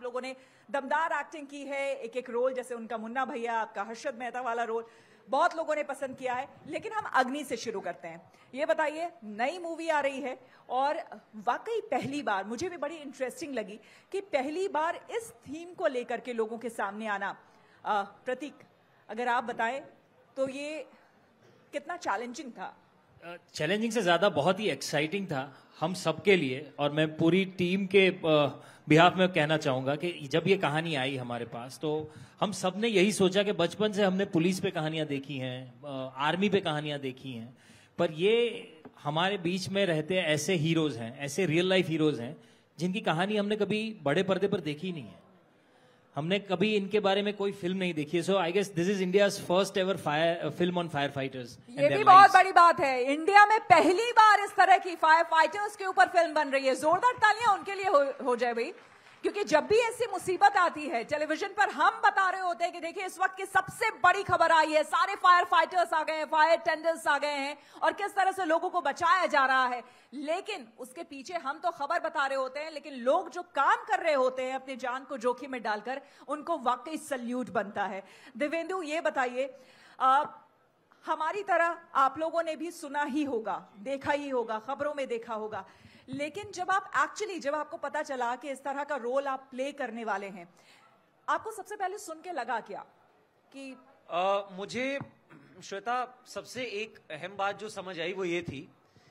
आप लोगों ने दमदार एक्टिंग की है, एक एक रोल, जैसे उनका मुन्ना भैया, आपका हर्षद मेहता वाला रोल बहुत लोगों ने पसंद किया है। लेकिन हम अग्नि से शुरू करते हैं। ये बताइए, नई मूवी आ रही है और वाकई पहली बार मुझे भी बड़ी इंटरेस्टिंग लगी कि पहली बार इस थीम को लेकर के लोगों के सामने आना। प्रतीक, अगर आप बताएं तो ये कितना चैलेंजिंग था? चैलेंजिंग से ज्यादा बहुत ही एक्साइटिंग था हम सबके लिए, और मैं पूरी टीम के बिहाफ में कहना चाहूंगा कि जब ये कहानी आई हमारे पास तो हम सब ने यही सोचा कि बचपन से हमने पुलिस पे कहानियां देखी हैं, आर्मी पे कहानियां देखी हैं, पर ये हमारे बीच में रहते ऐसे हीरोज हैं, ऐसे रियल लाइफ हीरोज हैं जिनकी कहानी हमने कभी बड़े पर्दे पर देखी नहीं है। हमने कभी इनके बारे में कोई फिल्म नहीं देखी है। So I guess this is India's first ever film on fire fighters. ये भी बहुत बड़ी बात है, इंडिया में पहली बार इस तरह की फायर फाइटर्स के ऊपर फिल्म बन रही है। जोरदार तालियां उनके लिए हो जाए भाई, क्योंकि जब भी ऐसी मुसीबत आती है टेलीविजन पर हम बता रहे होते हैं कि देखिए इस वक्त की सबसे बड़ी खबर आई है, सारे फायर फाइटर्स आ गए हैं, फायर टेंडर्स आ गए हैं और किस तरह से लोगों को बचाया जा रहा है। लेकिन उसके पीछे हम तो खबर बता रहे होते हैं, लेकिन लोग जो काम कर रहे होते हैं अपनी जान को जोखिम में डालकर, उनको वाकई सल्यूट बनता है। दिव्येंदु, ये बताइए, हमारी तरह आप लोगों ने भी सुना ही होगा, देखा ही होगा, खबरों में देखा होगा, लेकिन जब आपको पता चला कि इस तरह का रोल आप प्ले करने वाले हैं, आपको सबसे पहले सुन के लगा क्या कि मुझे श्वेता सबसे एक अहम बात जो समझ आई वो ये थी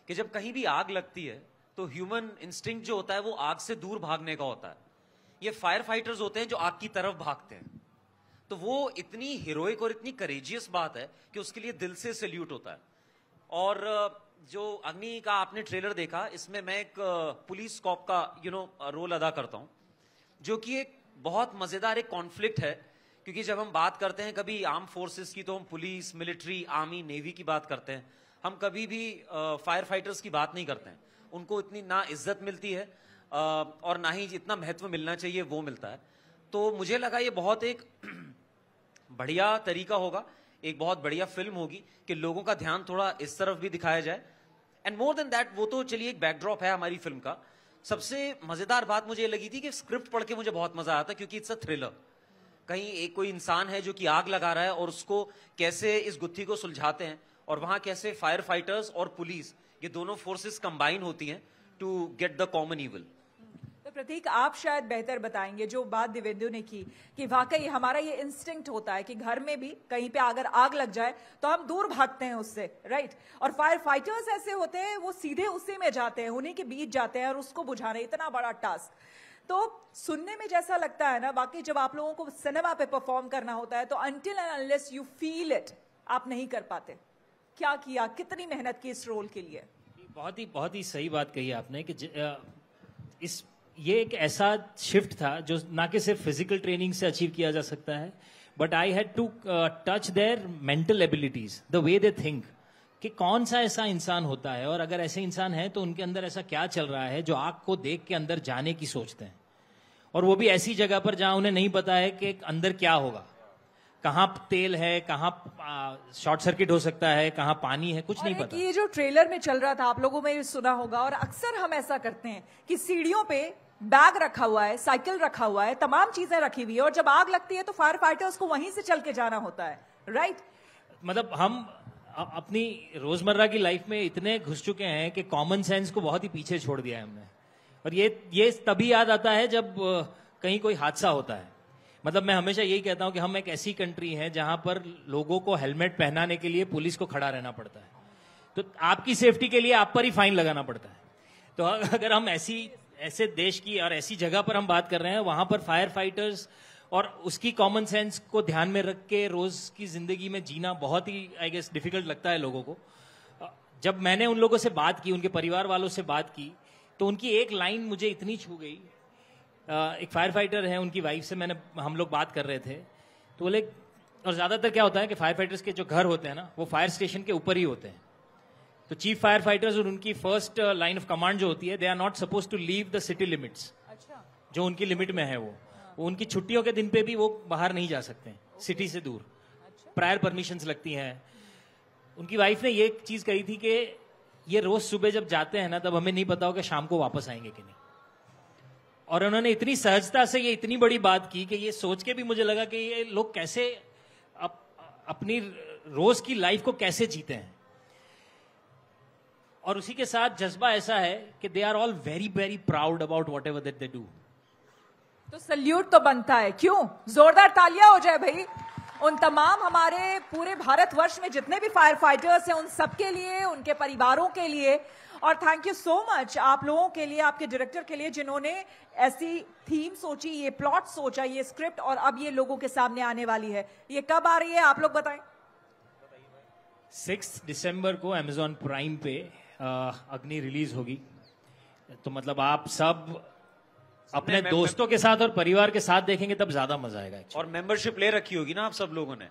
कि जब कहीं भी आग लगती है तो ह्यूमन इंस्टिंक्ट जो होता है वो आग से दूर भागने का होता है। ये फायर फाइटर्स होते हैं जो आग की तरफ भागते हैं, तो वो इतनी हीरोइक और इतनी करेजियस बात है कि उसके लिए दिल से सैल्यूट होता है। और जो अग्नि का आपने ट्रेलर देखा, इसमें मैं एक पुलिस कॉप का रोल अदा करता हूं, जो कि एक बहुत मजेदार एक कॉन्फ्लिक्ट है। क्योंकि जब हम बात करते हैं कभी आर्म फोर्सेस की, तो हम पुलिस, मिलिट्री, आर्मी, नेवी की बात करते हैं, हम कभी भी फायर फाइटर्स की बात नहीं करते हैं। उनको इतनी ना इज्जत मिलती है और ना ही इतना महत्व मिलना चाहिए वो मिलता है। तो मुझे लगा ये बहुत एक बढ़िया तरीका होगा, एक बहुत बढ़िया फिल्म होगी कि लोगों का ध्यान थोड़ा इस तरफ भी दिखाया जाए। एंड मोर देन दैट, वो तो चलिए एक बैकड्रॉप है हमारी फिल्म का। सबसे मजेदार बात मुझे लगी थी कि स्क्रिप्ट पढ़ के मुझे बहुत मजा आया था, क्योंकि इट्स अ थ्रिलर। कहीं एक कोई इंसान है जो कि आग लगा रहा है और उसको कैसे इस गुत्थी को सुलझाते हैं, और वहां कैसे फायर फाइटर्स और पुलिस, ये दोनों फोर्सेस कंबाइन होती हैं to get the common evil. तो प्रतीक, आप शायद बेहतर बताएंगे जो बात दिव्येंदु ने की कि वाकई हमारा ये इंस्टिंक्ट होता है कि घर में भी कहीं पे अगर आग लग जाए तो हम दूर भागते हैं उससे, राइट? और फायर फाइटर्स ऐसे होते हैं, वो सीधे उसी में जाते हैं, उन्हीं के बीच जाते हैं और उसको बुझाना इतना बड़ा टास्क। तो सुनने में जैसा लगता है ना, बाकी जब आप लोगों को सिनेमा पे परफॉर्म करना होता है तो until and unless you feel it, आप नहीं कर पाते। क्या किया, कितनी मेहनत की इस रोल के लिए? बहुत ही सही बात कही आपने कि ये एक ऐसा शिफ्ट था जो ना कि सिर्फ फिजिकल ट्रेनिंग से अचीव किया जा सकता है, but I had to touch their mental abilities, the way they think, कि कौन सा ऐसा इंसान होता है और अगर ऐसे इंसान है तो उनके अंदर ऐसा क्या चल रहा है जो आग को देख के अंदर जाने की सोचते हैं, और वो भी ऐसी जगह पर जहां उन्हें नहीं पता है कि अंदर क्या होगा, कहाँ तेल है, कहाँ शॉर्ट सर्किट हो सकता है, कहाँ पानी है, कुछ नहीं पता। ये जो ट्रेलर में चल रहा था, आप लोगों में सुना होगा, और अक्सर हम ऐसा करते हैं कि सीढ़ियों पे बैग रखा हुआ है, साइकिल रखा हुआ है, तमाम चीजें रखी हुई है, और जब आग लगती है तो फायर फाइटर्स को वहीं से चल के जाना होता है, राइट? मतलब हम अपनी रोजमर्रा की लाइफ में इतने घुस चुके हैं कि कॉमन सेंस को बहुत ही पीछे छोड़ दिया है हमने, और ये तभी याद आता है जब कहीं कोई हादसा होता है। मतलब मैं हमेशा यही कहता हूं कि हम एक ऐसी कंट्री है जहां पर लोगों को हेलमेट पहनाने के लिए पुलिस को खड़ा रहना पड़ता है, तो आपकी सेफ्टी के लिए आप पर ही फाइन लगाना पड़ता है। तो अगर हम ऐसे देश की और ऐसी जगह पर हम बात कर रहे हैं, वहां पर फायर फाइटर्स और उसकी कॉमन सेंस को ध्यान में रख के रोज की जिंदगी में जीना बहुत ही आई गेस डिफिकल्ट लगता है लोगों को। जब मैंने उन लोगों से बात की, उनके परिवार वालों से बात की, तो उनकी एक लाइन मुझे इतनी छू गई। एक फायर फाइटर है, उनकी वाइफ से हम लोग बात कर रहे थे, तो बोले, और ज्यादातर क्या होता है कि फायर फाइटर्स के जो घर होते हैं ना, वो फायर स्टेशन के ऊपर ही होते हैं, तो चीफ फायर फाइटर्स और उनकी फर्स्ट लाइन ऑफ कमांड जो होती है, they are not suppose to leave the city limits. अच्छा। जो उनकी लिमिट में है वो उनकी छुट्टियों के दिन पे भी वो बाहर नहीं जा सकते सिटी से दूर। प्रायर परमिशंस लगती हैं। उनकी वाइफ ने ये चीज कही थी कि ये रोज सुबह जब जाते हैं ना, तब हमें नहीं पता हो कि शाम को वापस आएंगे कि नहीं। और उन्होंने इतनी सहजता से ये इतनी बड़ी बात की कि ये सोच के भी मुझे लगा कि ये लोग कैसे अपनी रोज की लाइफ को कैसे जीते हैं। और उसी के साथ जज्बा ऐसा है कि they are all very very proud about whatever that they do. तो सल्यूट तो बनता है, क्यों? जोरदार तालियां हो जाए भाई उन तमाम हमारे पूरे भारतवर्ष में जितने भी फायर फाइटर्स हैं, उन सबके लिए, उनके परिवारों के लिए। और थैंक यू सो मच आप लोगों के लिए, आपके डायरेक्टर के लिए, जिन्होंने ऐसी थीम सोची, ये प्लॉट सोचा, ये स्क्रिप्ट, और अब ये लोगों के सामने आने वाली है। ये कब आ रही है आप लोग बताएं? 6 दिसंबर को अमेजॉन प्राइम पे अग्नि रिलीज होगी। तो मतलब आप सब अपने दोस्तों के साथ और परिवार के साथ देखेंगे तब ज्यादा मजा आएगा। और मेंबरशिप ले रखी होगी ना आप सब लोगों ने,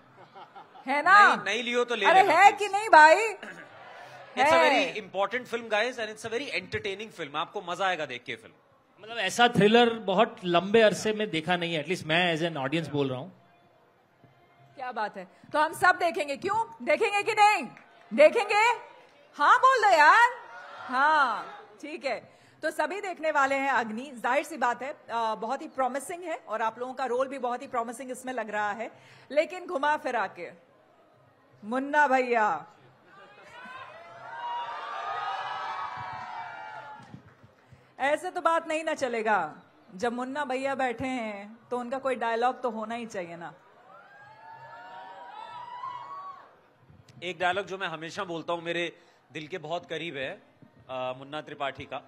है ना? नहीं लियो तो ले अरे लेना, है कि नहीं भाई? It's a very important film guys and it's a very entertaining film. आपको मजा आएगा देख के फिल्म। मतलब ऐसा थ्रिलर बहुत लंबे अरसे में देखा नहीं है, एटलीस्ट मैं एज एन ऑडियंस बोल रहा हूं। क्या बात है। तो हम सब देखेंगे, क्यों देखेंगे कि नहीं देखेंगे? हाँ बोल दो यार। हाँ ठीक है, तो सभी देखने वाले हैं अग्नि। जाहिर सी बात है बहुत ही प्रॉमिसिंग है और आप लोगों का रोल भी बहुत ही प्रॉमिसिंग इसमें लग रहा है। लेकिन घुमा फिरा के मुन्ना भैया, ऐसे तो बात नहीं ना चलेगा। जब मुन्ना भैया बैठे हैं तो उनका कोई डायलॉग तो होना ही चाहिए ना। एक डायलॉग जो मैं हमेशा बोलता हूं, मेरे दिल के बहुत करीब है, मुन्ना त्रिपाठी का,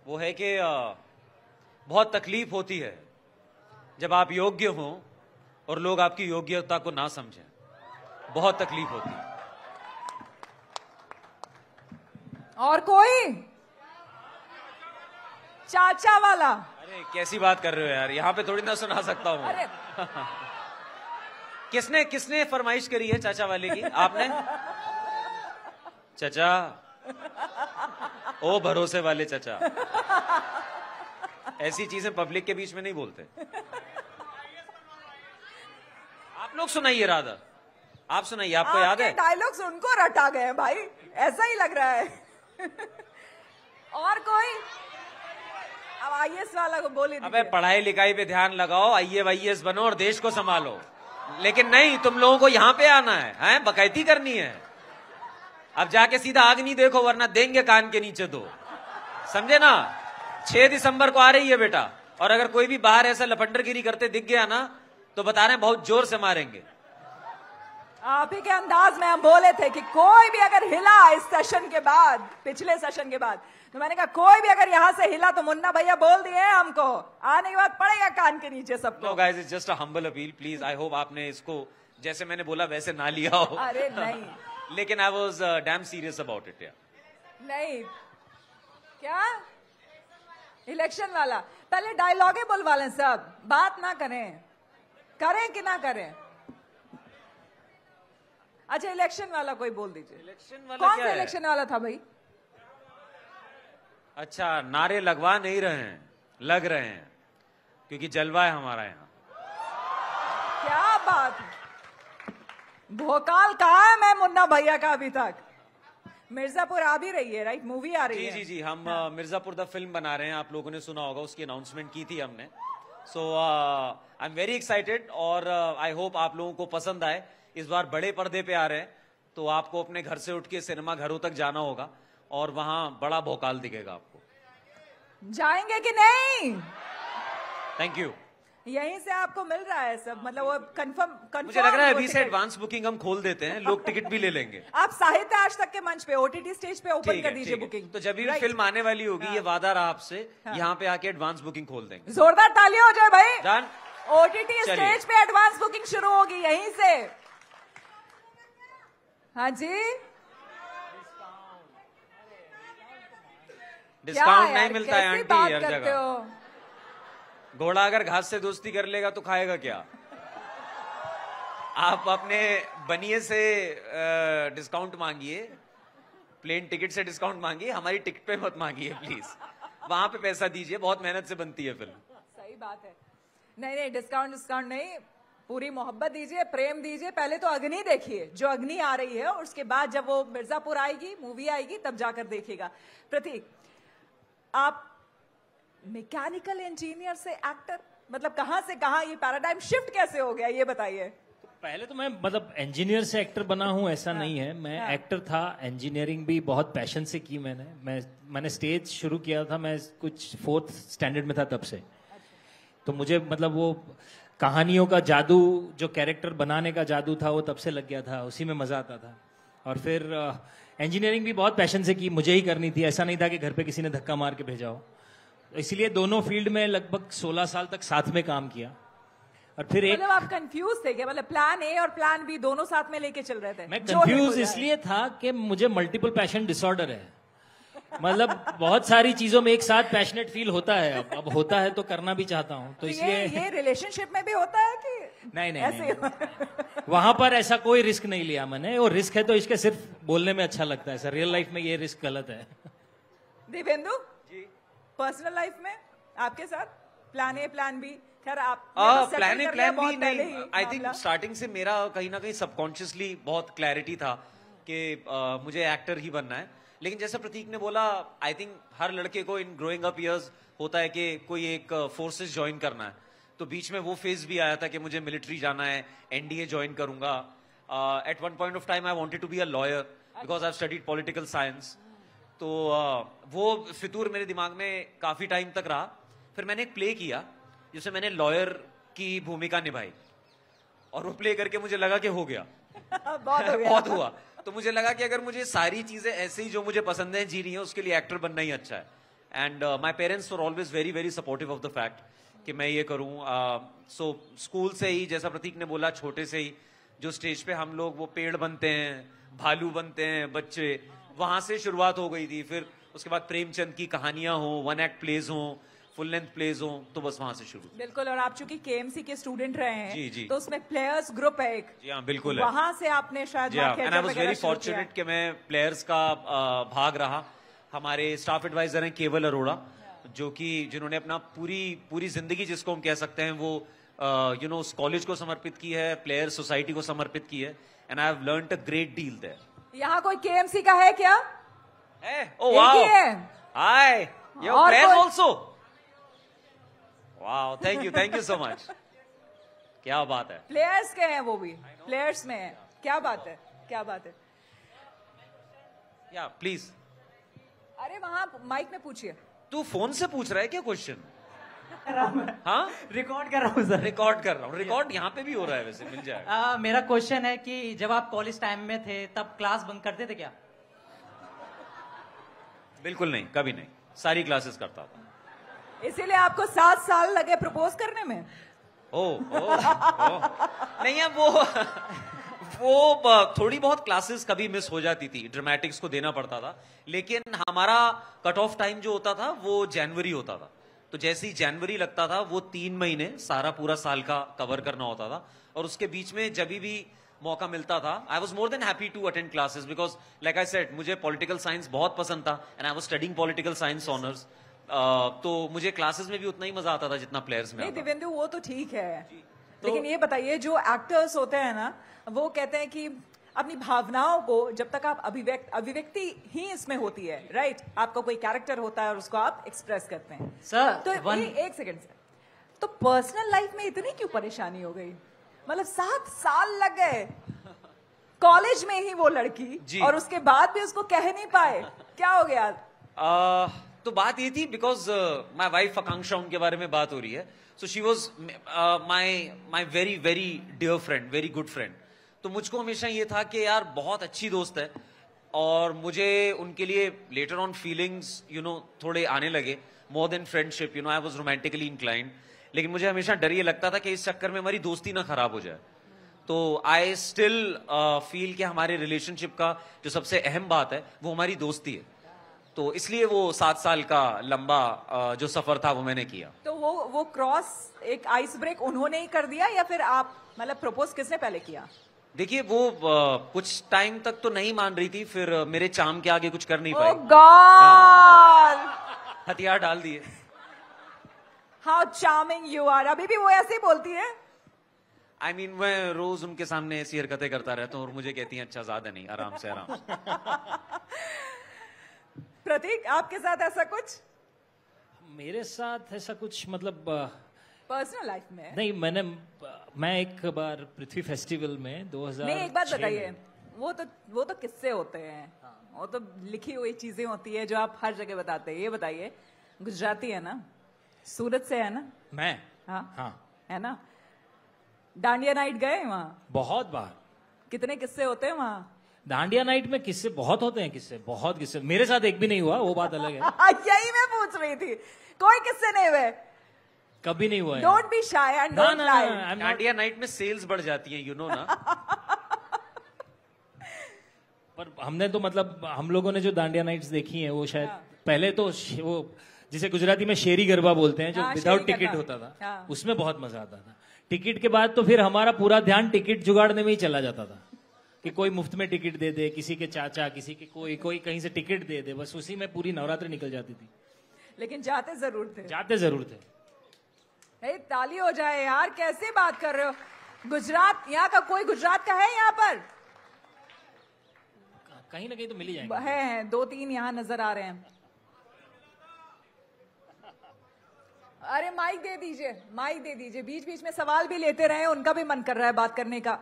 वो है कि बहुत तकलीफ होती है जब आप योग्य हो और लोग आपकी योग्यता को ना समझें। बहुत तकलीफ होती है। और कोई? चाचा वाला। अरे कैसी बात कर रहे हो यार, यहाँ पे थोड़ी ना सुना सकता हूँ। अरे किसने किसने फरमाइश करी है चाचा वाले की? आपने? चाचा, ओ भरोसे वाले चाचा। ऐसी चीजें पब्लिक के बीच में नहीं बोलते। आप लोग सुनाइए, राधा आप सुनाइए, आपको याद है? डायलॉग्स उनको रटा गए हैं भाई, ऐसा ही लग रहा है। और कोई? अब आईएएस वाला को बोले। अबे पढ़ाई लिखाई पे ध्यान लगाओ, आईएएस बनो और देश को संभालो। लेकिन नहीं, तुम लोगों को यहां पे आना है, बकैती करनी है। अब जाके सीधा अग्नि देखो, वरना देंगे कान के नीचे दो, समझे ना? 6 दिसंबर को आ रही है बेटा, और अगर कोई भी बाहर ऐसा लफंडरगिरी करते दिख गया ना, तो बता रहे हैं बहुत जोर से मारेंगे। आप ही के अंदाज में हम बोले थे कि कोई भी अगर हिला इस सेशन के बाद, पिछले सेशन के बाद, तो मैंने कहा कोई भी अगर यहां से हिला तो मुन्ना भैया बोल दिए हमको, आने के बाद पड़ेगा कान के नीचे सबको। No guys, it's just a humble appeal, please. I hope आपने इसको जैसे मैंने बोला वैसे ना लिया हो। अरे नहीं लेकिन I was damn serious about it. नहीं, क्या इलेक्शन वाला? पहले डायलॉगे बुलवा लें सब, बात ना करें, करें कि ना करें। अच्छा इलेक्शन वाला कोई बोल दीजिए। इलेक्शन वाला कौन क्या सा है? इलेक्शन वाला था भाई? अच्छा, नारे लगवा नहीं रहे हैं, लग रहे हैं, क्योंकि जलवा है हमारा यहाँ। क्या बात है, भोकाल कहाँ है मैं मुन्ना भैया का अभी तक? मिर्जापुर आ भी रही है, राइट? मूवी आ रही है। जी, हम मिर्जापुर द फिल्म बना रहे हैं, आप लोगों ने सुना होगा, उसकी अनाउंसमेंट की थी हमने। सो आई एम वेरी एक्साइटेड और आई होप आप लोगों को पसंद आए। इस बार बड़े पर्दे पे आ रहे हैं, तो आपको अपने घर से उठ के सिनेमा घरों तक जाना होगा और वहां बड़ा भोकाल दिखेगा आपको। जाएंगे कि नहीं? Thank you. यहीं से आपको मिल रहा है सब, मतलब वो कंफर्म। मुझे लग रहा है अभी से एडवांस बुकिंग हम खोल देते हैं, लोग टिकट भी ले लेंगे। आप साहित्य आज तक के मंच पे, ओटीटी स्टेज पे ओपन ठीक कर है, दीजिए ठीक है। बुकिंग। तो जब भी फिल्म आने वाली होगी, ये वादा रहा आपसे, यहाँ पे आके एडवांस बुकिंग खोल देंगे। जोरदार तालियां हो जाए भाई। जान ओटीटी स्टेज पे एडवांस बुकिंग शुरू होगी यहीं से। हाँ जी, डिस्काउंट नहीं मिलता है कैसी आंटी बात हर करते जगह। हो? घोड़ा अगर घास से दोस्ती कर लेगा तो खाएगा क्या? आप अपने बनिए से डिस्काउंट मांगिए, प्लेन टिकट से डिस्काउंट मांगिए, हमारी टिकट पे मत मांगिए प्लीज। वहां पे पैसा दीजिए, बहुत मेहनत से बनती है फिल्म। सही बात है। नहीं, डिस्काउंट नहीं, पूरी मोहब्बत दीजिए, प्रेम दीजिए। पहले तो अग्नि देखिए, जो अग्नि आ रही है, और उसके बाद जब वो मिर्जापुर आएगी, मूवी आएगी, तब जाकर देखिएगा। प्रतीक, आप मैकेनिकल इंजीनियर से एक्टर, मतलब कहां से कहां ये पैराडाइम शिफ्ट कैसे हो गया, ये बताइए। पहले तो मैं मतलब इंजीनियर से एक्टर बना हूं ऐसा नहीं है, मैं एक्टर था। इंजीनियरिंग भी बहुत पैशन से की मैंने स्टेज शुरू किया था, मैं कुछ 4th स्टैंडर्ड में था तब से। तो मुझे मतलब वो कहानियों का जादू, जो कैरेक्टर बनाने का जादू था, वो तब से लग गया था, उसी में मजा आता था। और फिर इंजीनियरिंग भी बहुत पैशन से की, मुझे ही करनी थी, ऐसा नहीं था कि घर पे किसी ने धक्का मार के भेजा हो। तो इसलिए दोनों फील्ड में लगभग 16 साल तक साथ में काम किया। और फिर एक, मतलब आप कंफ्यूज थे क्या? मतलब प्लान ए और प्लान बी दोनों साथ में लेके चल रहे थे? मैं कंफ्यूज इसलिए था कि मुझे मल्टीपल पैशन डिसऑर्डर है। मतलब बहुत सारी चीजों में एक साथ पैशनेट फील होता है, अब होता है तो करना भी चाहता हूँ, तो इसलिए ये रिलेशनशिप में भी होता है कि नहीं ऐसे? वहां पर ऐसा कोई रिस्क नहीं लिया मैंने। और रिस्क है तो इसके सिर्फ बोलने में अच्छा लगता है, सर रियल लाइफ में ये रिस्क गलत है। दिव्येंदु जी, पर्सनल लाइफ में आपके साथ प्लान ए प्लान बी? खैर आप प्लान ए प्लान बी नहीं, आई थिंक स्टार्टिंग से मेरा कहीं ना कहीं सबकॉन्शियसली बहुत क्लैरिटी था कि मुझे एक्टर ही बनना है। लेकिन जैसा प्रतीक ने बोला, आई थिंक हर लड़के को इन ग्रोइंग अप ईयर्स होता है कि कोई एक फोर्सेस ज्वाइन करना है। तो बीच में वो फेज भी आया था कि मुझे मिलिट्री जाना है, एनडीए ज्वाइन करूंगा। At one point of time I wanted to be a lawyer because I have studied political science. तो वो फितूर मेरे दिमाग में काफी टाइम तक रहा। फिर मैंने एक प्ले किया जिससे मैंने लॉयर की भूमिका निभाई, और वो प्ले करके मुझे लगा कि हो गया। बहुत हो गया। बहुत हुआ। तो मुझे लगा कि अगर मुझे सारी चीजें ऐसे ही जो मुझे पसंद है जी रही है, उसके लिए एक्टर बनना ही अच्छा है। And my parents were always very very supportive of the fact कि मैं ये करूं। सो स्कूल से ही, जैसा प्रतीक ने बोला, छोटे से ही जो स्टेज पे हम लोग वो पेड़ बनते हैं, भालू बनते हैं बच्चे, वहां से शुरुआत हो गई थी। फिर उसके बाद प्रेमचंद की कहानियां हो, 1 एक्ट प्लेज हो, फुल लेंथ प्लेज हो, तो बस वहां से शुरू। बिल्कुल। और आप चूंकि केएमसी के स्टूडेंट रहे हैं, जी, जी। तो उसमें प्लेयर्स ग्रुप है एक। जी हाँ, बिल्कुल है। वहां से आपने शायद and I was very fortunate कि मैं प्लेयर्स का भाग रहा। हमारे स्टाफ एडवाइजर हैं केवल अरोड़ा, जो कि जिन्होंने अपना पूरी जिंदगी, जिसको हम कह सकते हैं, वो उस कॉलेज को समर्पित की है, प्लेयर सोसाइटी को समर्पित की है। And I have learned a great deal there. यहाँ कोई केएमसी का है क्या? Oh wow, hi, your players also. Wow, thank you so much. क्या बात है। प्लेयर्स के हैं वो भी, प्लेयर्स में है। क्या बात है, क्या बात है। या प्लीज। अरे वहां माइक में पूछिए। तू फोन से पूछ रहा है क्या क्वेश्चन? हाँ, रिकॉर्ड कर रहा हूँ सर। रिकॉर्ड कर रहा हूँ। रिकॉर्ड यहाँ पे भी हो रहा है, वैसे मिल जाएगा। मेरा क्वेश्चन है कि जब आप कॉलेज टाइम में थे तब क्लास बंक करते थे क्या? बिल्कुल नहीं, कभी नहीं, सारी क्लासेस करता था। इसीलिए आपको 7 साल लगे प्रपोज करने में? ओ, नहीं है वो थोड़ी बहुत क्लासेस कभी मिस हो जाती थी, ड्रामेटिक्स को देना पड़ता था। लेकिन हमारा कट ऑफ टाइम जो होता था वो जनवरी होता था। तो जैसे ही जनवरी लगता था, वो 3 महीने सारा पूरा साल का कवर करना होता था। और उसके बीच में जब भी मौका मिलता था, I was more than happy to attend classes because like I said, मुझे पॉलिटिकल साइंस बहुत पसंद था and I was studying political science honours. तो मुझे क्लासेस में भी उतना ही मजा आता था जितना प्लेयर्स में। नहीं दिव्येंदु, वो तो ठीक है, लेकिन ये बताइए, जो एक्टर्स होते हैं ना, वो कहते हैं कि अपनी भावनाओं को जब तक आप अभिव्यक्ति ही इसमें होती है, राइट? आपका कोई कैरेक्टर होता है और उसको आप एक्सप्रेस करते हैं। सर तो एक सेकंड सर, तो पर्सनल लाइफ में इतनी क्यों परेशानी हो गई? मतलब 7 साल लग गए कॉलेज में ही वो लड़की, और उसके बाद भी उसको कह नहीं पाए, क्या हो गया? तो बात ये थी, बिकॉज माई वाइफ आकांक्षा, उनके बारे में बात हो रही है। So she was my very very dear friend, very good friend. तो मुझको हमेशा ये था कि यार बहुत अच्छी दोस्त है, और मुझे उनके लिए लेटर ऑन फीलिंग्स थोड़े आने लगे, more than friendship. I was romantically inclined. लेकिन मुझे हमेशा डर ये लगता था कि इस चक्कर में हमारी दोस्ती ना खराब हो जाए। तो आई स्टिल फील कि हमारे रिलेशनशिप का जो सबसे अहम बात है वो हमारी दोस्ती है। तो इसलिए वो 7 साल का लंबा जो सफर था वो मैंने किया। तो वो क्रॉस, एक आइस ब्रेक उन्होंने ही कर दिया, या फिर आप, मतलब प्रपोज किसने पहले किया? देखिए, वो कुछ टाइम तक तो नहीं मान रही थी, फिर मेरे चाम के आगे कुछ कर नहीं पाई। Oh God! हथियार डाल दिए। How charming you are! अभी भी वो ऐसे ही बोलती है? I mean, मैं रोज उनके सामने ऐसी हरकतें करता रहता हूँ और मुझे कहती हैं अच्छा, ज्यादा नहीं, आराम से आराम से। प्रतीक, आपके साथ ऐसा कुछ? मेरे साथ ऐसा कुछ मतलब पर्सनल लाइफ में नहीं, मैं एक बार पृथ्वी फेस्टिवल में 2000 नहीं, एक बात बताइए, वो तो किस्से होते हैं, वो तो लिखी हुई चीजें होती है जो आप हर जगह बताते हैं। ये बताइए, गुजराती है ना, सूरत से है ना? मैं हाँ है ना? डांडिया नाइट गए वहाँ? बहुत बार। कितने किस्से होते हैं वहाँ? दांडिया नाइट में किस्से बहुत होते हैं, बहुत किस्से। मेरे साथ एक भी नहीं हुआ, वो बात अलग है। यही मैं पूछ रही थी, कोई किस्से नहीं हुए? कभी नहीं हुआ है। Don't be shy and don't lie. Dandiya night में सेल्स बढ़ जाती हैं, यू नो ना। पर हमने तो मतलब हम लोगों ने जो दांडिया नाइट्स देखी हैं वो शायद पहले तो वो जिसे गुजराती में शेरी गरबा बोलते हैं, जो विदाउट टिकट होता था, उसमें बहुत मजा आता था। टिकट के बाद तो फिर हमारा पूरा ध्यान टिकट जुगाड़ने में ही चला जाता था कि कोई मुफ्त में टिकट दे दे, किसी के चाचा, किसी के कोई कहीं से टिकट दे दे, बस उसी में पूरी नवरात्रि निकल जाती थी। लेकिन जाते जरूर थे। जाते जरूर थे। ताली हो जाए यार, कैसे बात कर रहे हो? गुजरात, यहाँ का कोई गुजरात का है यहाँ पर? कहीं ना कहीं तो मिल ही जाएंगे। है 2-3 यहाँ नजर आ रहे हैं। अरे माइक दे दीजिए, बीच बीच में सवाल भी लेते रहे, उनका भी मन कर रहा है बात करने का।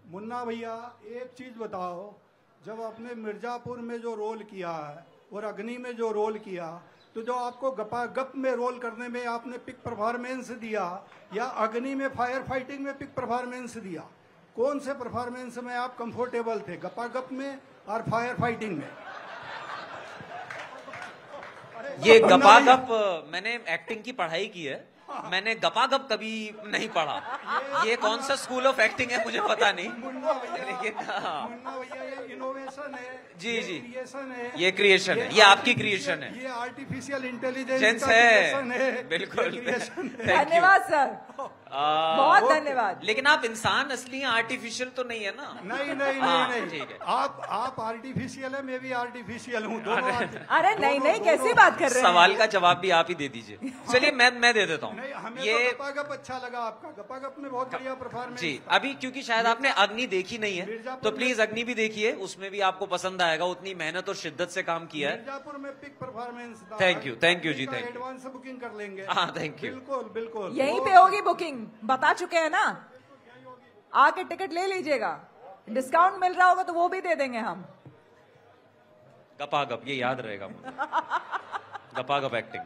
मुन्ना भैया, एक चीज बताओ, जब आपने मिर्जापुर में जो रोल किया है और अग्नि में जो रोल किया, तो जो आपको गपागप में रोल करने में आपने पिक परफॉर्मेंस दिया या अग्नि में फायर फाइटिंग में पिक परफॉर्मेंस दिया, कौन से परफॉर्मेंस में आप कंफर्टेबल थे, गपागप में और फायर फाइटिंग में? ये गपागप, मैंने एक्टिंग की पढ़ाई की है, मैंने गपागप कभी नहीं पढ़ा। ये कौन सा स्कूल ऑफ एक्टिंग है मुझे पता नहीं, लेकिन मुन्ना भैया ये इनोवेशन है, जी जी, क्रिएशन है, ये क्रिएशन है, ये आपकी क्रिएशन है, ये आर्टिफिशियल इंटेलिजेंस है, बिल्कुल। धन्यवाद सर, बहुत धन्यवाद। लेकिन आप इंसान असली हैं, आर्टिफिशियल तो नहीं है ना? नहीं, ठीक है। आप आर्टिफिशियल है, मैं भी आर्टिफिशियल हूँ, दोनों। अरे नहीं, कैसी बात कर रहे हैं? सवाल का जवाब भी आप ही दे दीजिए। चलिए मैं दे देता हूँ। हमें ये तो गपागप अच्छा लगा आपका, गपागप में बहुत बढ़िया परफॉर्मेंस जी। अभी क्योंकि शायद आपने अग्नि देखी नहीं है, तो प्लीज अग्नि भी देखिए, उसमें भी आपको पसंद आएगा। उतनी मेहनत और शिद्दत से काम किया है। मिर्जापुर में पिक परफॉर्मेंस। थैंक यू जी, थैंक यू। एडवांस बुकिंग कर लेंगे। हाँ, थैंक यू। बिल्कुल यहीं पे होगी बुकिंग, बता चुके हैं ना, आके टिकट ले लीजिएगा, डिस्काउंट मिल रहा होगा तो वो भी दे देंगे हम। गपागप, ये याद रहेगा मुझे। गपागप एक्टिंग।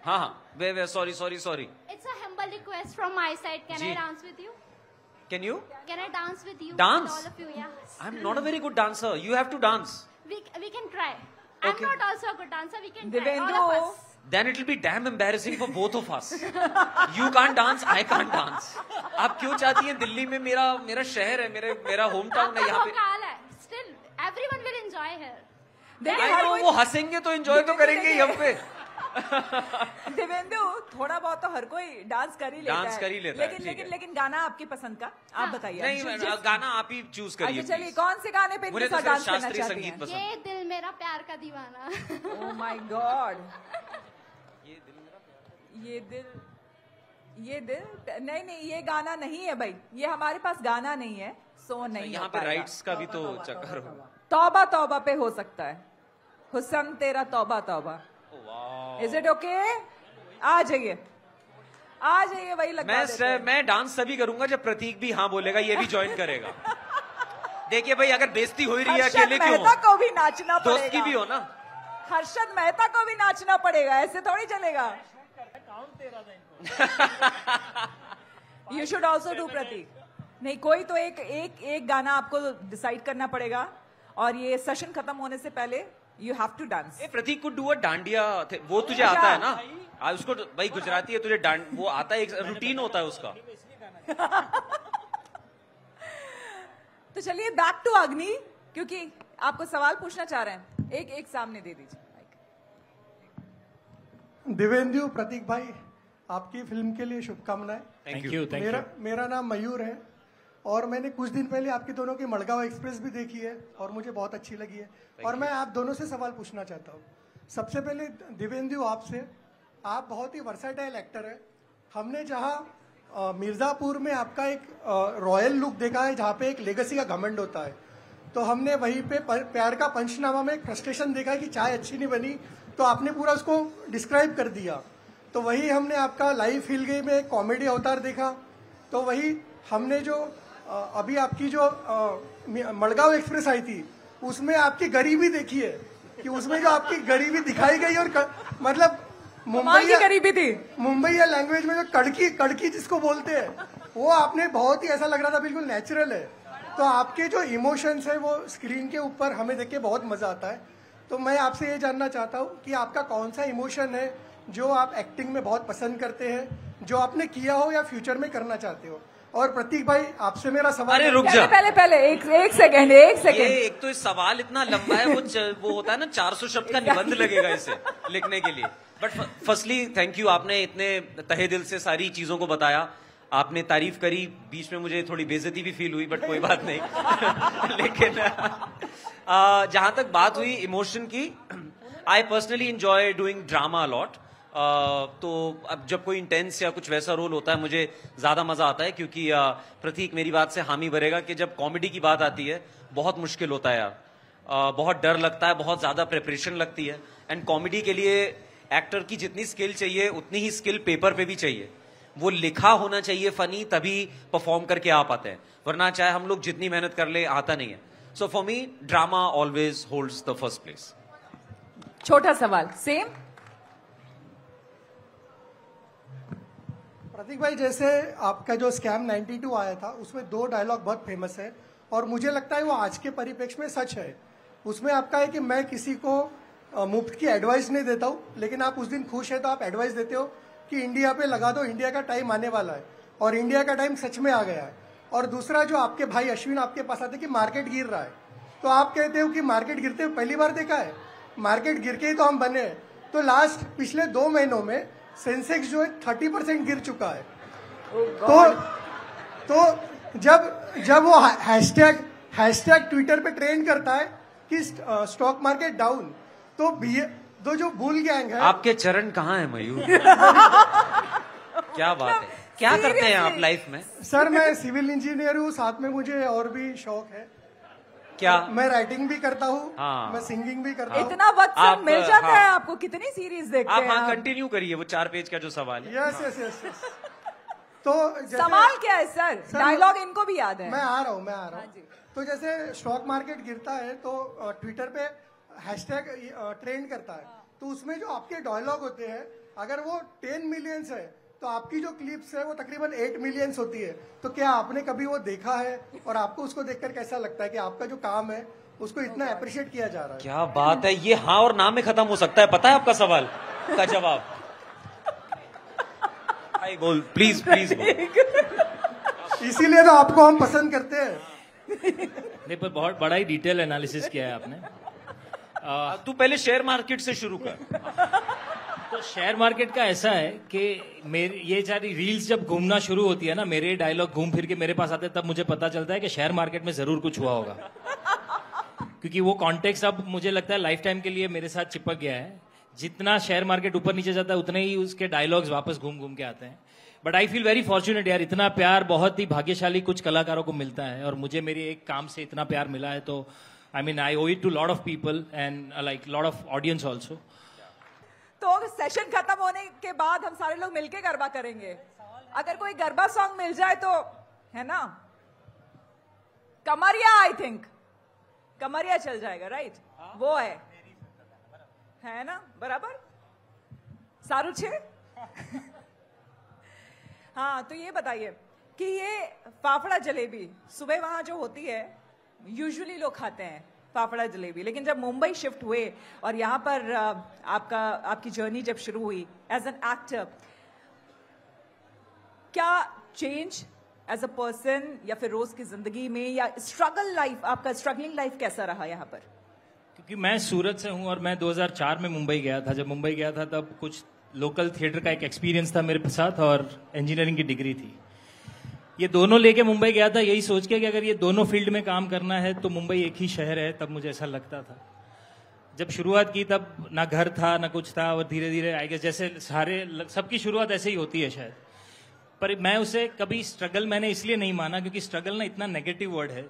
हाँ, वे sorry. It's a humble request from my side. Can I dance with you? Can you? Can I dance with you? Dance? With all of you, yes. I'm not a very good dancer. You have to dance. We can try. Okay. I'm not also a good dancer. We can try. Divendu. All of us. Then it will be damn embarrassing for both of us. You can't dance, I can't dance. आप क्यों चाहती हैं? दिल्ली में मेरा शहर है, मेरा home town है, यहाँ पे। Still, everyone will enjoy here. देखिए, वो हंसेंगे तो एंजॉय तो करेंगे ही हम पे। दिवेंदु, थोड़ा बहुत तो हर कोई डांस कर ही लेता है। डांस कर ही लेता है, लेकिन गाना आपकी पसंद का आप बताइए। नहीं, गाना आप ही चूज करिए। अच्छा चलिए, कौन से गाने पे इनके साथ डांस करना चाहती हैं? ये दिल मेरा प्यार का दीवाना। ओह माय गॉड, ये दिल नहीं, ये गाना नहीं है भाई, ये हमारे पास गाना नहीं है, सो नहीं। यहाँ पे राइट्स का भी तो चक्कर हो। तौबा तौबा पे हो सकता है, हुस्न तेरा तौबा तौबा। Is it okay? आ जाइए वही लगवा मैं डांस तभी करूंगा जब प्रतीक भी हाँ बोलेगा, ये भी ज्वाइन करेगा। देखिए भाई, अगर बेइज्जती हो ही रही है अकेले क्यों? मेहता को भी नाचना पड़ेगा, दोस्त की भी हो ना। हर्षद मेहता को भी नाचना पड़ेगा, ऐसे थोड़ी चलेगा। यू शुड ऑल्सो डू प्रतीक। नहीं, कोई तो एक गाना आपको डिसाइड करना पड़ेगा, और ये सेशन खत्म होने से पहले यू हैव टू डांस। प्रतीक को डू अ डांडिया, वो तुझे आता है ना? उसको भाई गुजराती है, तुझे वो आता है, एक रूटीन होता है उसका। तो चलिए बैक टू अग्नि, क्योंकि आपको सवाल पूछना चाह रहे हैं। एक सामने दे दीजिए। दिवेंदु, प्रतीक भाई, आपकी फिल्म के लिए शुभकामनाएं। Thank you. मेरा नाम मयूर है, और मैंने कुछ दिन पहले आपकी दोनों की मड़गांव एक्सप्रेस भी देखी है और मुझे बहुत अच्छी लगी है। और मैं आप दोनों से सवाल पूछना चाहता हूँ। सबसे पहले दिवेंदु, आपसे, आप बहुत ही वर्सेटाइल एक्टर है। हमने जहाँ मिर्जापुर में आपका एक रॉयल लुक देखा है, जहाँ पे एक लेगेसी का घमंड होता है, तो हमने वहीं पे प्यार का पंचनामा में एक फ्रस्ट्रेशन देखा कि चाय अच्छी नहीं बनी, तो आपने पूरा उसको डिस्क्राइब कर दिया। तो वही हमने आपका लाइफ हिल गई में एक कॉमेडी अवतार देखा। तो वही हमने जो अभी आपकी जो मड़गांव एक्सप्रेस आई थी, उसमें आपकी गरीबी देखी है कि उसमें जो आपकी गरीबी दिखाई गई, और मतलब मुंबई की गरीबी थी, मुंबई लैंग्वेज में जो कड़की जिसको बोलते हैं, वो आपने बहुत ही ऐसा लग रहा था बिल्कुल नेचुरल है। तो आपके जो इमोशंस है वो स्क्रीन के ऊपर हमें देख के बहुत मजा आता है। तो मैं आपसे ये जानना चाहता हूँ कि आपका कौन सा इमोशन है जो आप एक्टिंग में बहुत पसंद करते हैं, जो आपने किया हो या फ्यूचर में करना चाहते हो। और प्रतीक भाई, आपसे मेरा सवाल, अरे रुक जा, पहले एक सेकंड ये एक तो इस सवाल इतना लंबा है, वो होता है ना 400 शब्द का निबंध लगेगा इसे लिखने के लिए। बट फर्स्टली थैंक यू, आपने इतने तहे दिल से सारी चीजों को बताया, आपने तारीफ करी, बीच में मुझे थोड़ी बेइज्जती भी फील हुई, बट कोई बात नहीं। लेकिन जहां तक बात हुई इमोशन की, I personally enjoy doing drama a lot. तो अब जब कोई इंटेंस या कुछ वैसा रोल होता है मुझे ज्यादा मजा आता है, क्योंकि प्रतीक मेरी बात से हामी भरेगा कि जब कॉमेडी की बात आती है बहुत मुश्किल होता है यार, बहुत डर लगता है, बहुत ज्यादा प्रिपरेशन लगती है। एंड कॉमेडी के लिए एक्टर की जितनी स्किल चाहिए उतनी ही स्किल पेपर पे भी चाहिए, वो लिखा होना चाहिए फनी, तभी परफॉर्म करके आ पाते हैं, वरना चाहे हम लोग जितनी मेहनत कर ले आता नहीं है। So for me drama always holds the first place. छोटा सवाल सेम। प्रतीक भाई, जैसे आपका जो स्कैम 92 आया था, उसमें 2 डायलॉग बहुत फेमस है और मुझे लगता है वो आज के परिप्रेक्ष्य में सच है। उसमें आपका है कि मैं किसी को मुफ्त की एडवाइस नहीं देता हूँ, लेकिन आप उस दिन खुश है तो आप एडवाइस देते हो कि इंडिया पे लगा दो, इंडिया का टाइम आने वाला है, और इंडिया का टाइम सच में आ गया है। और दूसरा, जो आपके भाई अश्विन आपके पास आते कि मार्केट गिर रहा है, तो आप कहते हो कि मार्केट गिरते हुए पहली बार देखा है, मार्केट गिर के ही तो हम बने हैं। तो लास्ट पिछले 2 महीनों में सेंसेक्स जो है 30% गिर चुका है। तो जब वो हैशटैग ट्विटर पे ट्रेंड करता है कि स्टॉक मार्केट डाउन, तो जो बुल गैंग है, आपके चरण कहाँ है मयूर? क्या बात है, क्या करते हैं आप लाइफ में? सर मैं सिविल इंजीनियर हूँ, साथ में मुझे और भी शौक है। क्या? मैं राइटिंग भी करता हूँ, हाँ। मैं सिंगिंग भी करता हूँ। इतना वक्त सब मिल जाता है आपको, कितनी सीरीज देखते हैं आप? आप? कंटिन्यू करिए वो 4 पेज का जो सवाल है। यस। तो सवाल क्या है सर? डायलॉग इनको भी याद है। मैं आ रहा हूँ। तो जैसे स्टॉक मार्केट गिरता है तो ट्विटर पे हैशटैग ट्रेंड करता है, तो उसमें जो आपके डायलॉग होते हैं, अगर वो 10 मिलियंस है तो आपकी जो क्लिप्स है वो तकरीबन 8 मिलियंस होती है। तो क्या आपने कभी वो देखा है, और आपको उसको देखकर कैसा लगता है कि आपका जो काम है उसको इतना अप्रिशिएट किया जा रहा है? क्या बात है, ये हाँ और ना में खत्म हो सकता है। पता है आपका सवाल का जवाब? आई बोल, प्लीज बोल। इसीलिए तो आपको हम पसंद करते हैं। नहीं, पर बहुत बड़ा ही डिटेल एनालिसिस किया है आपने। तू पहले शेयर मार्केट से शुरू कर। तो शेयर मार्केट का ऐसा है कि मेरी ये सारी रील्स जब घूमना शुरू होती है ना, मेरे डायलॉग घूम फिर के मेरे पास आते हैं, तब मुझे पता चलता है कि शेयर मार्केट में जरूर कुछ हुआ होगा, क्योंकि वो कॉन्टेक्स्ट अब मुझे लगता है लाइफ टाइम के लिए मेरे साथ चिपक गया है। जितना शेयर मार्केट ऊपर नीचे जाता है उतने ही उसके डायलॉग्स वापस घूम घूम के आते हैं। But I feel very fortunate यार, इतना प्यार बहुत ही भाग्यशाली कुछ कलाकारों को मिलता है, और मुझे मेरे एक काम से इतना प्यार मिला है। तो I mean I owe it to lot of people and like lot of audience also. तो सेशन खत्म होने के बाद हम सारे लोग मिलके गरबा करेंगे। अगर कोई गरबा सॉन्ग मिल जाए तो, है ना, कमरिया, आई थिंक कमरिया चल जाएगा, राइट? वो है ना, बराबर सारू छे। हाँ, तो ये बताइए कि ये फाफड़ा जलेबी सुबह वहां जो होती है, यूजुअली लोग खाते हैं फाफड़ा जलेबी, लेकिन जब मुंबई शिफ्ट हुए और यहाँ पर आपकी जर्नी जब शुरू हुई एज एन एक्टर, क्या चेंज एज अ पर्सन या फिर रोज की जिंदगी में, या स्ट्रगल लाइफ, आपका स्ट्रगलिंग लाइफ कैसा रहा यहाँ पर? क्योंकि मैं सूरत से हूँ और मैं 2004 में मुंबई गया था। जब मुंबई गया था तब कुछ लोकल थिएटर का एक एक्सपीरियंस था मेरे साथ, और इंजीनियरिंग की डिग्री थी। ये दोनों लेके मुंबई गया था यही सोच के कि अगर ये दोनों फील्ड में काम करना है तो मुंबई एक ही शहर है। तब मुझे ऐसा लगता था। जब शुरुआत की तब ना घर था ना कुछ था, और धीरे धीरे आई गेस जैसे सबकी शुरुआत ऐसे ही होती है शायद। पर मैं उसे कभी स्ट्रगल मैंने इसलिए नहीं माना क्योंकि स्ट्रगल ना इतना नेगेटिव वर्ड है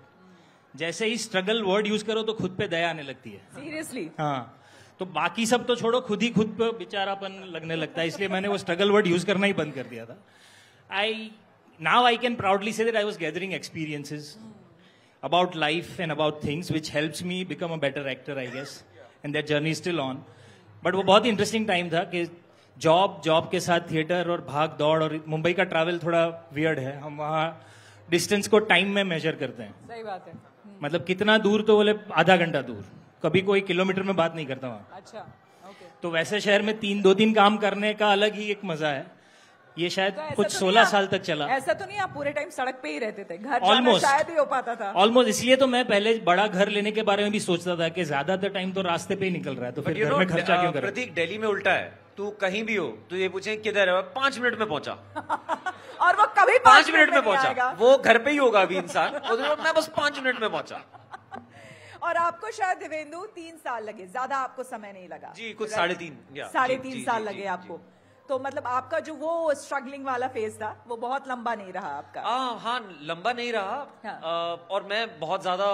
जैसे ही स्ट्रगल वर्ड यूज करो तो खुद पे दया आने लगती है। सीरियसली? हाँ, तो बाकी सब तो छोड़ो, खुद ही खुद पे बेचारापन लगने लगता है, इसलिए मैंने वो स्ट्रगल वर्ड यूज करना ही बंद कर दिया था। Now I can proudly say that I was gathering experiences about life and about things which helps me become a better actor, I guess, and that journey is still on. But वो बहुत ही interesting time था कि job के साथ theatre और भाग दौड़, और मुंबई का ट्रैवल थोड़ा वियर्ड है, हम वहाँ डिस्टेंस को टाइम में मेजर करते हैं। सही बात है। मतलब कितना दूर, तो बोले आधा घंटा दूर, कभी कोई किलोमीटर में बात नहीं करता वहाँ। अच्छा, ओके। तो वैसे शहर में 2-3 काम करने का अलग ही एक मजा है। ये शायद कुछ 16 साल तक चला। ऐसा तो नहीं आप पूरे टाइम सड़क पे ही रहते थे? घर जाना Almost. शायद ही हो पाता था। ऑलमोस्ट, इसलिए तो मैं पहले बड़ा घर लेने के बारे में भी सोचता था कि ज्यादातर टाइम तो रास्ते पे ही निकल रहा है, तो फिर घर में खर्चा क्यों करें। प्रतीक, दिल्ली में उल्टा है, तू कहीं भी हो तो ये पूछे किधर है, 5 मिनट में पहुंचा। और वो कभी 5 मिनट में नहीं पहुंचा, आएगा। वो घर पे ही होगा अभी इंसान, मैं बस 5 मिनट में पहुंचा। और आपको शायद देवेंदु 3 साल लगे, ज्यादा आपको समय नहीं लगा? जी, कुछ 3.5 3.5 साल लगे आपको। तो मतलब आपका जो वो स्ट्रगलिंग वाला फेज था वो बहुत लंबा नहीं रहा आपका? हाँ, लंबा नहीं रहा। हाँ। और मैं बहुत ज्यादा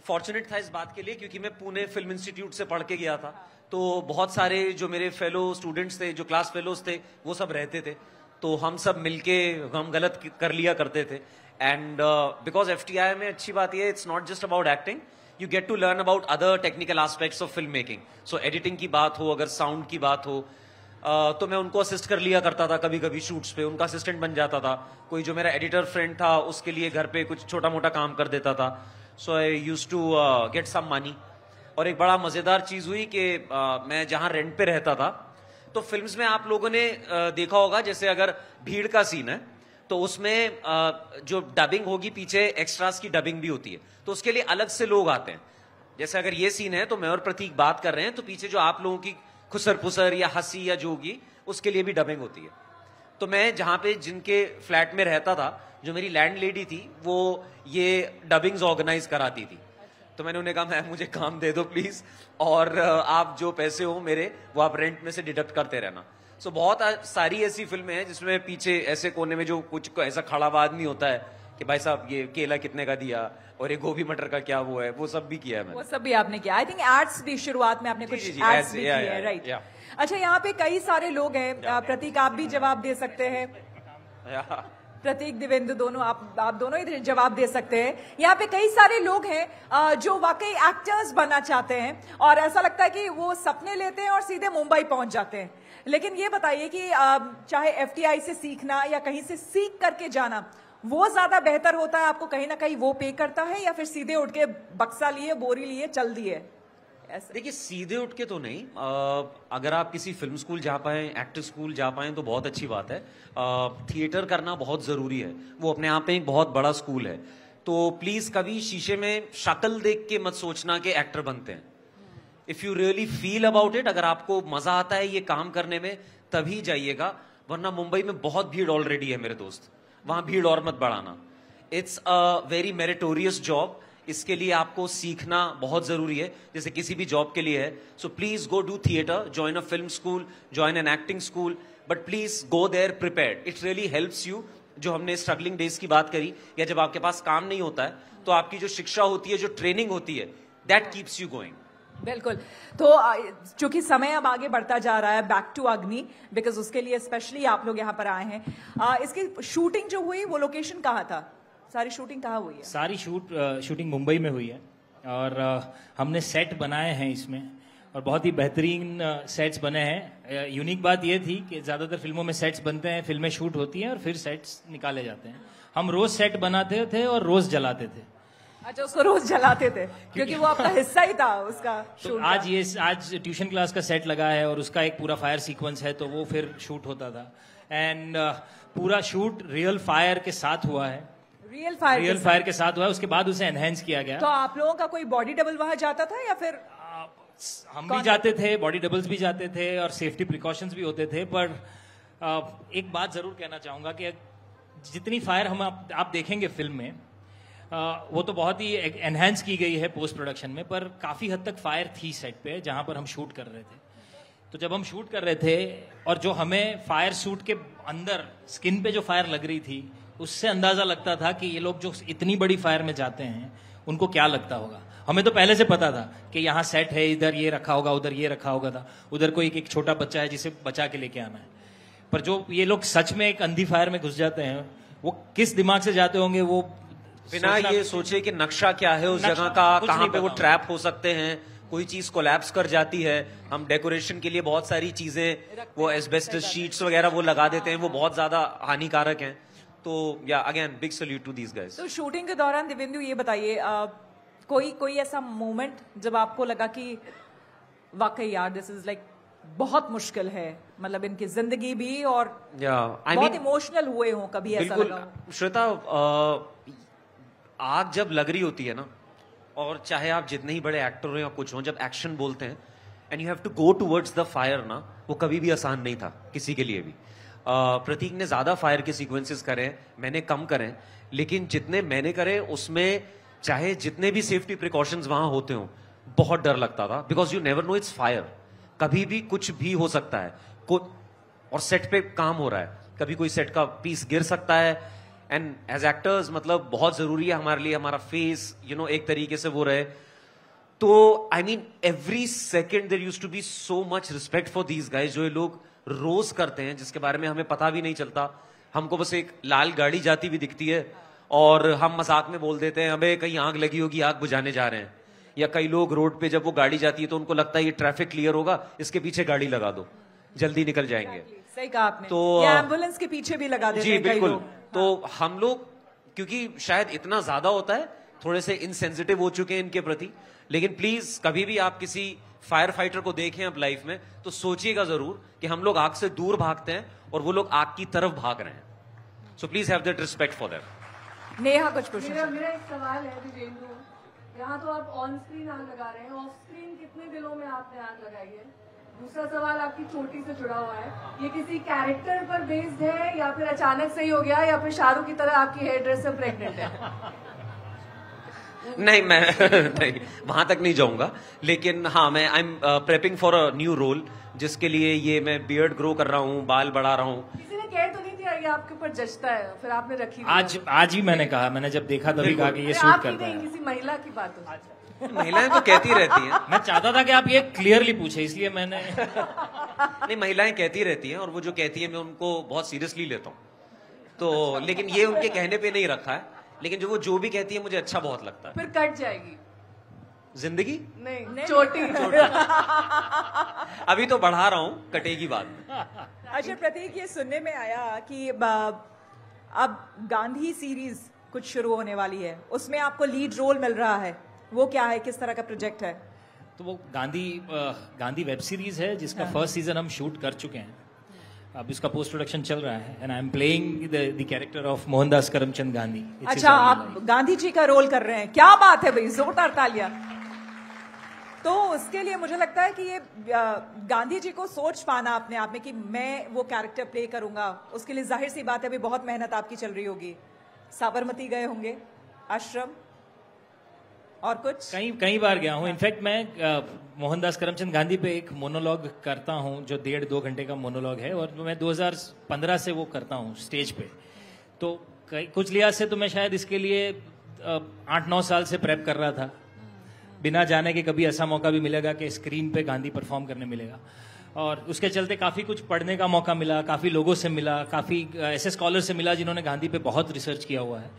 फॉर्चुनेट था इस बात के लिए, क्योंकि मैं पुणे फिल्म इंस्टीट्यूट से पढ़ के गया था। तो बहुत सारे जो मेरे फेलो स्टूडेंट्स थे, जो क्लास फेलोज थे, वो सब रहते थे। तो हम सब मिलके हम गलत कर लिया करते थे। एंड बिकॉज FTI में अच्छी बात ये, it's not just about acting, you get to learn about other technical aspects of film making. So editing की बात हो, अगर साउंड की बात हो, तो मैं उनको असिस्ट कर लिया करता था, कभी कभी शूट्स पे उनका असिस्टेंट बन जाता था। कोई जो मेरा एडिटर फ्रेंड था उसके लिए घर पे कुछ छोटा मोटा काम कर देता था। So I used to get some money. और एक बड़ा मजेदार चीज हुई कि मैं जहां रेंट पे रहता था, तो फिल्म्स में आप लोगों ने देखा होगा, जैसे अगर भीड़ का सीन है तो उसमें जो डबिंग होगी, पीछे एक्स्ट्रास की डबिंग भी होती है, तो उसके लिए अलग से लोग आते हैं। जैसे अगर ये सीन है तो मैं और प्रतीक बात कर रहे हैं, तो पीछे जो आप लोगों की खुसर पुसर या हंसी या जो होगी, उसके लिए भी डबिंग होती है। तो मैं जहां पे जिनके फ्लैट में रहता था, जो मेरी लैंड लेडी थी, वो ये डबिंग्स ऑर्गेनाइज कराती थी। तो मैंने उन्हें कहा, मैम मुझे काम दे दो प्लीज, और आप जो पैसे हो मेरे, वो आप रेंट में से डिडक्ट करते रहना। सो बहुत सारी ऐसी फिल्में हैं जिसमें पीछे ऐसे कोने में जो कुछ ऐसा खड़ा हुआ आदमी होता है कि भाई साहब ये केला कितने का दिया, और ये गोभी मटर का क्या वो है, वो सब भी किया है मैंने। वो सब भी आपने किया। आई थिंक एड्स भी शुरुआत में आपने कुछ एड्स भी किए हैं, राइट? अच्छा, यहाँ पे कई सारे लोग हैं, प्रतीक आप भी जवाब दे सकते हैं, प्रतीक देवेंदु दोनों, आप दोनों ही जवाब दे सकते हैं। यहाँ पे कई सारे लोग हैं जो वाकई एक्टर्स बनना चाहते हैं, और ऐसा लगता है कि वो सपने लेते हैं और सीधे मुंबई पहुंच जाते हैं। लेकिन ये बताइए कि चाहे FTI से सीखना या कहीं से सीख करके जाना, वो ज्यादा बेहतर होता है? आपको कहीं ना कहीं वो पे करता है, या फिर सीधे उठ के बक्सा लिए, बोरी लिए, चल दिए? देखिए, सीधे उठ के तो नहीं। अगर आप किसी फिल्म स्कूल जा पाए, एक्टर स्कूल जा पाए, तो बहुत अच्छी बात है। थिएटर करना बहुत जरूरी है, वो अपने आप में एक बहुत बड़ा स्कूल है। तो प्लीज कभी शीशे में शक्ल देख के मत सोचना कि एक्टर बनते हैं। If you really feel about it, अगर आपको मजा आता है ये काम करने में, तभी जाइएगा, वरना मुंबई में बहुत भीड़ ऑलरेडी है मेरे दोस्त, वहां भीड़ और मत बढ़ाना। It's a very meritorious job, इसके लिए आपको सीखना बहुत जरूरी है, जैसे किसी भी जॉब के लिए है। So please go do theatre, join a film school, join an acting school, but please go there prepared. It really helps you. जो हमने स्ट्रगलिंग डेज की बात करी, या जब आपके पास काम नहीं होता है, तो आपकी जो शिक्षा होती है, जो ट्रेनिंग होती है, दैट कीप्स यू गोइंग। बिल्कुल। तो चूंकि समय अब आगे बढ़ता जा रहा है, बैक टू अग्नि, बिकॉज उसके लिए स्पेशली आप लोग यहाँ पर आए हैं। इसकी शूटिंग जो हुई, वो लोकेशन कहाँ था? सारी शूटिंग कहाँ हुई है? सारी शूटिंग मुंबई में हुई है, और हमने सेट बनाए हैं इसमें, और बहुत ही बेहतरीन सेट्स बने हैं। यूनिक बात ये थी कि ज्यादातर फिल्मों में सेट्स बनते हैं, फिल्में शूट होती हैं और फिर सेट्स निकाले जाते हैं। हम रोज सेट बनाते थे और रोज जलाते थे। अच्छा, उसको रोज जलाते थे क्योंकि वो आपका हिस्सा ही था उसका तो आज ट्यूशन क्लास का सेट लगा है और उसका एक पूरा फायर सीक्वेंस है, तो वो फिर शूट होता था। एंड पूरा शूट रियल फायर के साथ हुआ है, रियल फायर के साथ हुआ है। उसके बाद उसे एनहेंस किया गया। तो आप लोगों का कोई बॉडी डबल वहां जाता था या फिर? हम भी जाते थे, बॉडी डबल्स भी जाते थे, और सेफ्टी प्रिकॉशंस भी होते थे। पर एक बात जरूर कहना चाहूंगा कि जितनी फायर हम आप देखेंगे फिल्म में, वो तो बहुत ही एनहेंस की गई है पोस्ट प्रोडक्शन में, पर काफी हद तक फायर थी सेट पे जहां पर हम शूट कर रहे थे। तो जब हम शूट कर रहे थे और जो हमें फायर सूट के अंदर स्किन पे जो फायर लग रही थी, उससे अंदाजा लगता था कि ये लोग जो इतनी बड़ी फायर में जाते हैं, उनको क्या लगता होगा। हमें तो पहले से पता था कि यहाँ सेट है, इधर ये रखा होगा, उधर ये रखा होगा था, उधर कोई एक छोटा बच्चा है जिसे बचा के लेके आना है। पर जो ये लोग सच में एक अंधी फायर में घुस जाते हैं, वो किस दिमाग से जाते होंगे, वो बिना ये सोचे कि नक्शा क्या है उस जगह का, कहाँ पे वो ट्रैप हो सकते हैं, कोई चीज कोलैप्स कर जाती है। हम डेकोरेशन के लिए बहुत सारी चीजें, वो एस्बेस्टस शीट्स वगैरह वो लगा देते हैं, वो बहुत ज्यादा हानिकारक हैं। तो या again big salute to these guys. तो शूटिंग के दौरान दिव्येंदु ये बताइए, कोई ऐसा मोमेंट जब आपको लगा कि वाकई यार दिस इज लाइक बहुत मुश्किल है, मतलब इनकी जिंदगी भी, और बहुत इमोशनल हुए हो, कभी ऐसा लगा हो? श्वेता, आग जब लग रही होती है ना, और चाहे आप जितने ही बड़े एक्टर हो या कुछ हो, जब एक्शन बोलते हैं and you have to go towards the fire ना, वो कभी भी आसान नहीं था किसी के लिए भी। प्रतीक ने ज्यादा फायर के सीक्वेंसेस करे, मैंने कम करे, लेकिन जितने मैंने करे उसमें चाहे जितने भी सेफ्टी प्रिकॉशंस वहां होते हो, बहुत डर लगता था, because you never know it's fire, कभी भी कुछ भी हो सकता है। और सेट पे काम हो रहा है, कभी कोई सेट का पीस गिर सकता है, एंड एज एक्टर्स मतलब बहुत जरूरी है हमारे लिए हमारा फेस एक तरीके से वो रहे। तो I mean every second there used to be so much respect for these guys, जो ये लोग रोज करते हैं, जिसके बारे में हमें पता भी नहीं चलता। हमको बस एक लाल गाड़ी जाती हुई दिखती है और हम मजाक में बोल देते हैं हमें कहीं आग लगी होगी, आग बुझाने जा रहे हैं। या कई लोग रोड पे जब वो गाड़ी जाती है तो उनको लगता है ये ट्रैफिक क्लियर होगा, इसके पीछे गाड़ी लगा दो, जल्दी निकल जाएंगे। सही कहा आपने। तो एम्बुलेंस के पीछे भी लगा देते हैं कई लोग। तो हाँ। हम लोग क्योंकि शायद इतना ज्यादा होता है, थोड़े से इनसेंसिटिव हो चुके हैं इनके प्रति, लेकिन प्लीज कभी भी आप किसी फायर फाइटर को देखें अब लाइफ में तो सोचिएगा जरूर कि हम लोग आग से दूर भागते हैं और वो लोग आग की तरफ भाग रहे हैं। So please have that respect for them. Neha कुछ पूछना? मेरा एक सवाल है दिव्येंदु, यहाँ तो आप ऑन स्क्रीन आग लगा रहे हैं, ऑफ स्क्रीन कितने दिनों में आपने आग लगाई है? दूसरा सवाल आपकी चोटी से जुड़ा हुआ है, ये किसी कैरेक्टर पर बेस्ड है या फिर अचानक से ही हो गया, या फिर शाहरुख की तरह आपकी हेयर ड्रेसर प्रेग्नेंट है? नहीं, मैं नहीं वहां तक नहीं जाऊंगा, लेकिन हाँ मैं I am prepping for a new role, जिसके लिए ये मैं बियर्ड ग्रो कर रहा हूँ, बाल बढ़ा रहा हूँ। किसी ने कह तो नहीं दिया ये आपके ऊपर जचता है, फिर आपने रखी? आज ही मैंने कहा, मैंने जब देखा तभी कहा कि ये सूट करता है। किसी महिला की बात हो? महिलाएं तो कहती रहती हैं। मैं चाहता था कि आप ये क्लियरली पूछे, इसलिए मैंने नहीं, महिलाएं कहती रहती हैं और वो जो कहती है मैं उनको बहुत सीरियसली लेता हूँ, तो लेकिन ये उनके कहने पे नहीं रखा है, लेकिन जो भी कहती है मुझे अच्छा बहुत लगता है। फिर कट जाएगी जिंदगी? नहीं, चोटी। अभी तो बढ़ा रहा हूँ, कटेगी बाद में। अच्छा प्रतीक, ये सुनने में आया कि अब गांधी सीरीज कुछ शुरू होने वाली है, उसमें आपको लीड रोल मिल रहा है, वो क्या है, किस तरह का प्रोजेक्ट है? तो वो गांधी वेब सीरीज है जिसका फर्स्ट सीजन हम शूट कर चुके हैं, अब इसका पोस्ट प्रोडक्शन चल रहा है, and I am playing the character of Mohandas Karamchand Gandhi. अच्छा, आप गांधी जी का रोल कर रहे हैं, क्या बात है भाई, जोरदार तालियां। तो उसके लिए मुझे लगता है कि ये गांधी जी को सोच पाना अपने आप में कि मैं वो कैरेक्टर प्ले करूंगा, उसके लिए जाहिर सी बात है अभी बहुत मेहनत आपकी चल रही होगी। साबरमती गए होंगे, आश्रम, और कुछ? कई बार गया हूँ। इनफैक्ट मैं मोहनदास करमचंद गांधी पे एक मोनोलॉग करता हूँ जो 1.5-2 घंटे का मोनोलॉग है, और मैं 2015 से वो करता हूँ स्टेज पे। तो कुछ लिहाज से तो मैं शायद इसके लिए 8-9 साल से प्रेप कर रहा था, बिना जाने के कभी ऐसा मौका भी मिलेगा कि स्क्रीन पे गांधी परफॉर्म करने मिलेगा। और उसके चलते काफ़ी कुछ पढ़ने का मौका मिला, काफ़ी लोगों से मिला, काफ़ी ऐसे स्कॉलर से मिला जिन्होंने गांधी पे बहुत रिसर्च किया हुआ है।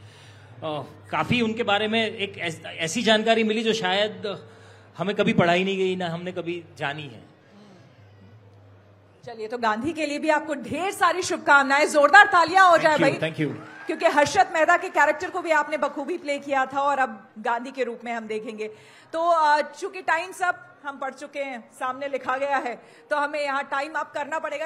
काफ़ी उनके बारे में एक ऐसी जानकारी मिली जो शायद हमें कभी पढ़ाई नहीं गई, ना हमने कभी जानी है। चलिए, तो गांधी के लिए भी आपको ढेर सारी शुभकामनाएं, जोरदार तालियां हो जाए भाई। Thank you. क्योंकि हर्षद मेहता के कैरेक्टर को भी आपने बखूबी प्ले किया था और अब गांधी के रूप में हम देखेंगे। तो चूंकि टाइम सब हम पढ़ चुके हैं, सामने लिखा गया है, तो हमें यहाँ टाइम अप करना पड़ेगा।